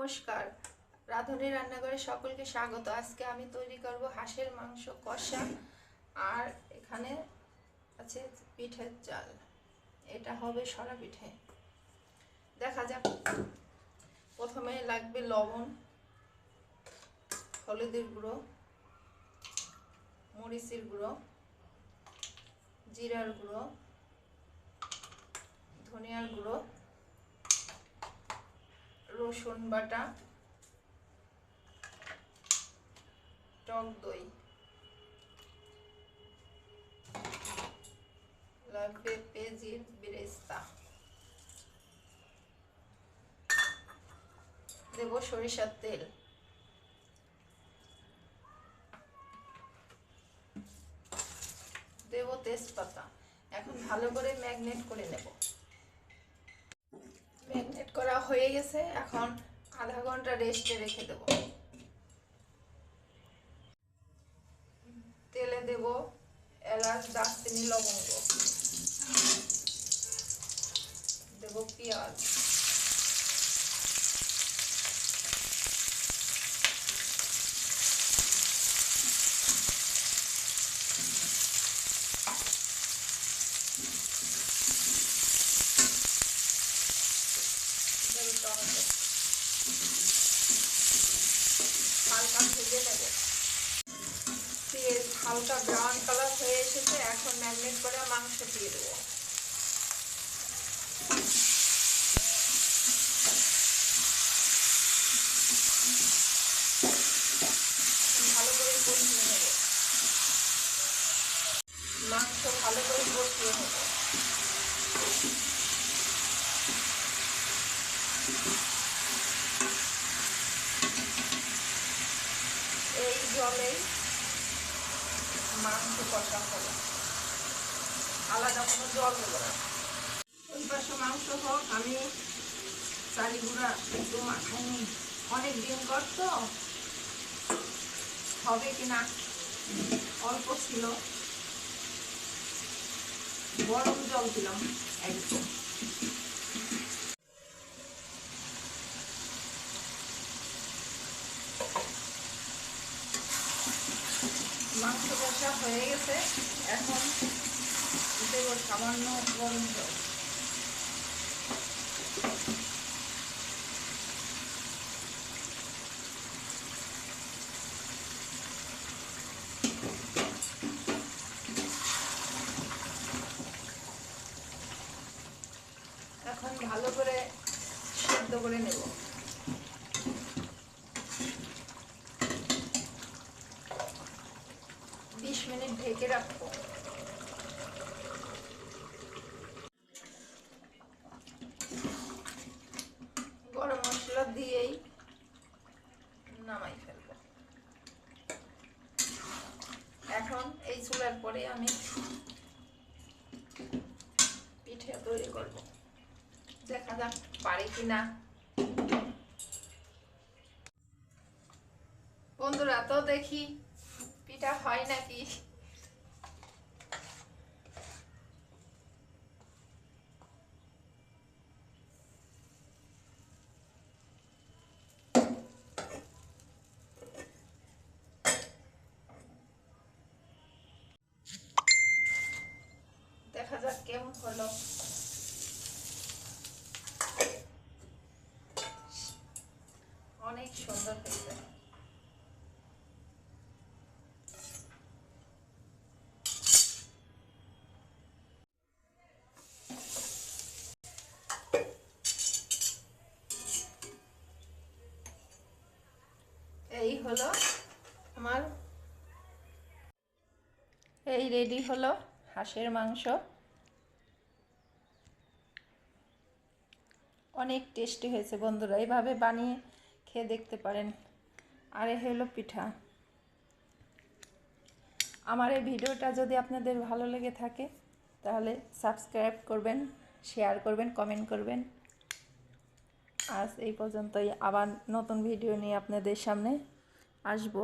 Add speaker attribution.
Speaker 1: নমস্কার, রাঁধুনি রান্নাঘরে সকলকে স্বাগত। আজকে আমি তৈরি করব হাঁসের মাংস কষা। আর এখানে আছে পিঠের চাল, এটা হবে সরা পিঠে। দেখা যাক। প্রথমে লাগবে লবণ, হলুদের গুঁড়ো, মরিচের গুঁড়ো, জিরার গুঁড়ো, ধনিয়ার গুঁড়ো, রসুন বাটা, টক দই, লাগবে পেঁয়াজের বেরেস্তা, দেব সরিষার তেল, দেব তেজপাতা। এখন ভালো করে ম্যাগনেট করে নেব। ম্যাগনেট করা হয়ে গেছে, এখন আধা ঘন্টা রেস্টে রেখে দেব। তেলে দেব এলাচ, দারচিনি, লবঙ্গ, দেব পেঁয়াজ, দেব টমেটো, হালকা ভেজে নেব। পেঁয়াজ হালকা ব্রাউন কালার হয়ে এসেছে, এখন ম্যারিনেট করা মাংস দিয়ে দেবো। ভালো করে কষিয়ে নেব, মাংস ভালো করে কষিয়ে নেব। এই জলেই মাংস কষা হবে, আলাদা কোনো জল দেবো না। ওই পাশে মাংস হোক, আমি চালি গুঁড়া একটু মাখাইনি, অনেক দিন কর তো হবে কিনা, অল্প ছিল, গরম জল দিলাম একদম। মাংস কষা হয়ে গেছে, এখন দেব সামান্য গরম জল। এখন ভালো করে সেদ্ধ করে নেব। 20 মিনিট ঢেকে রাখবো। গরম মশলা দিয়েই নামাই ফেলবো। এখন এই চুলার পরে আমি পিঠে তৈরি করব। দেখা যাক পারি কিনা। বন্ধুরা, তো দেখি পিঠা হয় নাকি। দেখা যাক কেমন হলো। অনেক সুন্দর হয়েছে। এই হলো আমার, এই রেডি হলো হাঁসের মাংস। অনেক টেস্টি হয়েছে বন্ধুরা, এইভাবে বানিয়ে খেয়ে দেখতে পারেন। আর এই হলো পিঠা। আমার এই ভিডিওটা যদি আপনাদের ভালো লেগে থাকে তাহলে সাবস্ক্রাইব করবেন, শেয়ার করবেন, কমেন্ট করবেন। আজ এই পর্যন্তই, আবার নতুন ভিডিও নিয়ে আপনাদের সামনে আসবো।